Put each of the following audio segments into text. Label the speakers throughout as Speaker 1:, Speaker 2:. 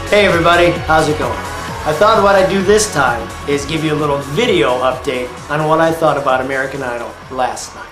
Speaker 1: Hey everybody, how's it going? I thought what I'd do this time is give you a little video update on what I thought about American Idol last night.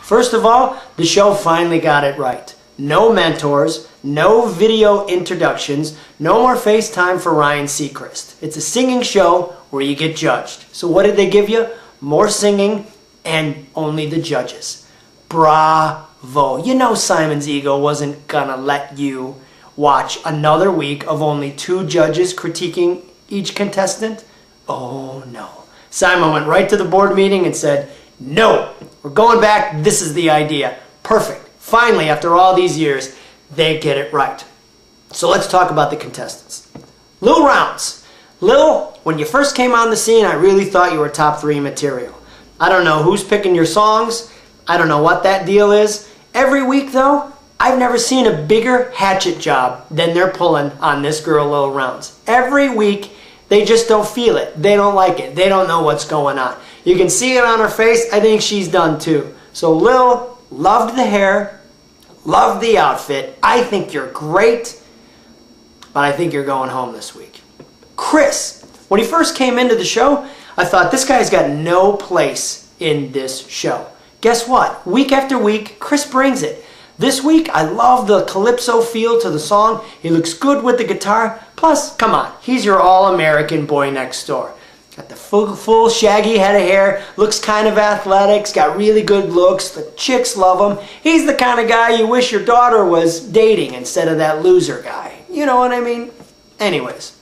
Speaker 1: First of all, the show finally got it right. No mentors, no video introductions, no more FaceTime for Ryan Seacrest. It's a singing show where you get judged. So what did they give you? More singing and only the judges. Bravo. You know Simon's ego wasn't gonna let you watch another week of only 2 judges critiquing each contestant? Oh no. Simon went right to the board meeting and said, no, we're going back, this is the idea. Perfect. Finally, after all these years, they get it right. So let's talk about the contestants. Lil Rounds. Lil, when you first came on the scene, I really thought you were top 3 material. I don't know who's picking your songs. I don't know what that deal is. Every week though, I've never seen a bigger hatchet job than they're pulling on this girl, Lil Rounds. Every week, they just don't feel it. They don't like it. They don't know what's going on. You can see it on her face. I think she's done too. So Lil, loved the hair, loved the outfit. I think you're great, but I think you're going home this week. Chris, when he first came into the show, I thought this guy's got no place in this show. Guess what? Week after week, Chris brings it. This week, I love the calypso feel to the song. He looks good with the guitar. Plus, come on, he's your all-American boy next door. Got the full shaggy head of hair, looks kind of athletic, he's got really good looks. The chicks love him. He's the kind of guy you wish your daughter was dating instead of that loser guy. You know what I mean? Anyways,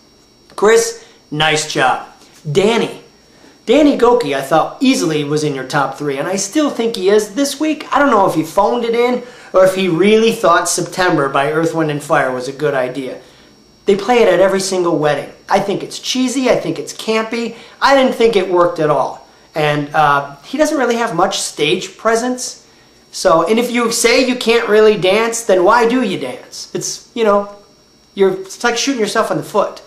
Speaker 1: Chris, nice job. Danny Goki, I thought easily was in your top 3, and I still think he is this week. I don't know if he phoned it in or if he really thought September by Earth, Wind & Fire was a good idea. They play it at every single wedding. I think it's cheesy. I think it's campy. I didn't think it worked at all. And he doesn't really have much stage presence. So, and if you say you can't really dance, then why do you dance? It's, you know, it's like shooting yourself in the foot.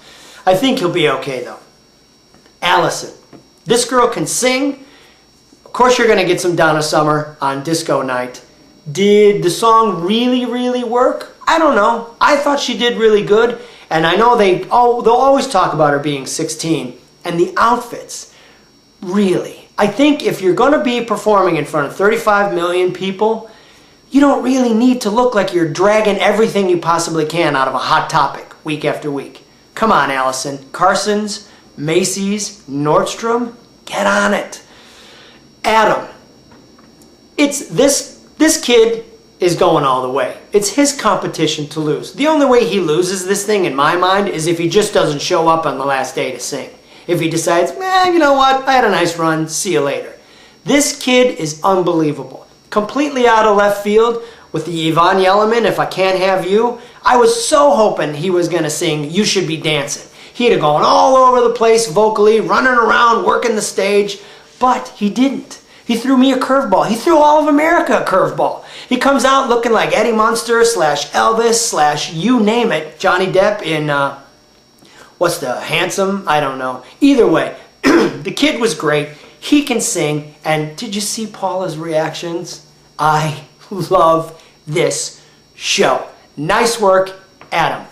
Speaker 1: I think he'll be okay though. Allison. This girl can sing. Of course you're going to get some Donna Summer on disco night. Did the song really work? I don't know. I thought she did really good. And I know they'll always talk about her being 16. And the outfits, really. I think if you're going to be performing in front of 35 million people, you don't really need to look like you're dragging everything you possibly can out of a Hot Topic week after week. Come on, Allison. Carson's, Macy's, Nordstrom, get on it. Adam. It's this kid is going all the way. It's his competition to lose. The only way he loses this thing, in my mind, is if he just doesn't show up on the last day to sing. If he decides, you know what, I had a nice run, see you later. This kid is unbelievable. Completely out of left field with the Yvonne Yellowman, If I Can't Have You. I was so hoping he was going to sing You Should Be Dancing. He'd have gone all over the place vocally, running around, working the stage, but he didn't. He threw me a curveball. He threw all of America a curveball. He comes out looking like Eddie Munster / Elvis / you name it. Johnny Depp in, what's the Handsome? I don't know. Either way, the kid was great. He can sing. And did you see Paula's reactions? I love this show. Nice work, Adam.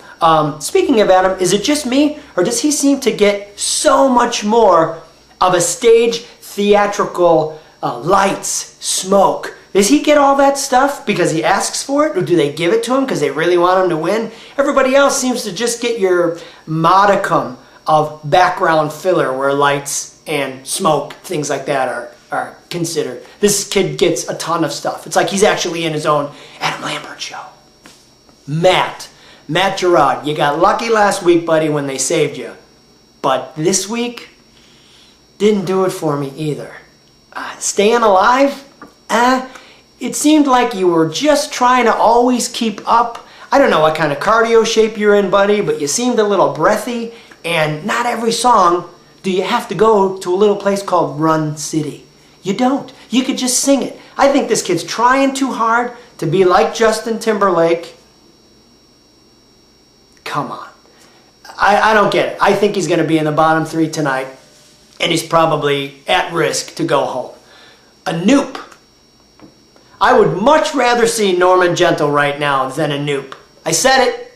Speaker 1: Speaking of Adam, is it just me, or does he seem to get so much more of a stage theatrical lights, smoke? Does he get all that stuff because he asks for it, or do they give it to him because they really want him to win? Everybody else seems to just get your modicum of background filler where lights and smoke, things like that are considered. This kid gets a ton of stuff. It's like he's actually in his own Adam Lambert show. Matt Gerard, you got lucky last week, buddy, when they saved you. But this week, didn't do it for me either. Staying alive? It seemed like you were just trying to always keep up. I don't know what kind of cardio shape you're in, buddy, but you seemed a little breathy. And not every song do you have to go to a little place called Run City. You don't. You could just sing it. I think this kid's trying too hard to be like Justin Timberlake. Come on. I don't get it. I think he's going to be in the bottom 3 tonight, and he's probably at risk to go home. Anoop. I would much rather see Norman Gentle right now than Anoop. I said it.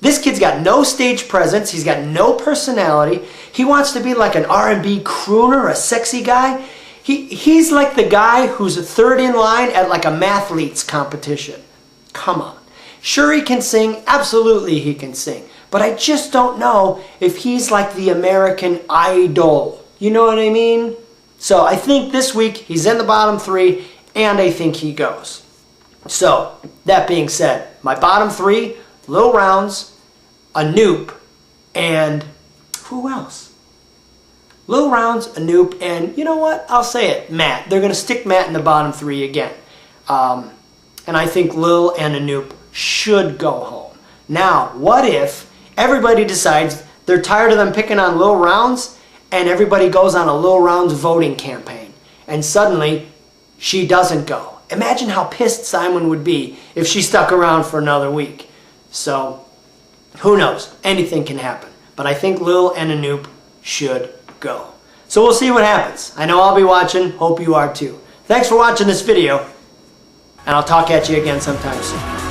Speaker 1: This kid's got no stage presence. He's got no personality. He wants to be like an R&B crooner, a sexy guy. He's like the guy who's third in line at like a mathletes competition. Come on. Sure, he can sing. Absolutely he can sing. But I just don't know if he's like the American Idol. You know what I mean? So I think this week he's in the bottom 3, and I think he goes. So, that being said, my bottom 3, Lil Rounds, Anoop, and who else? Lil Rounds, Anoop, and you know what? I'll say it, Matt. They're going to stick Matt in the bottom 3 again. And I think Lil and Anoop should go home. Now, what if everybody decides they're tired of them picking on Lil Rounds, and everybody goes on a Lil Rounds voting campaign, and suddenly she doesn't go? Imagine how pissed Simon would be if she stuck around for another week. So, who knows? Anything can happen. But I think Lil and Anoop should go. So we'll see what happens. I know I'll be watching. Hope you are too. Thanks for watching this video. And I'll talk at you again sometime soon.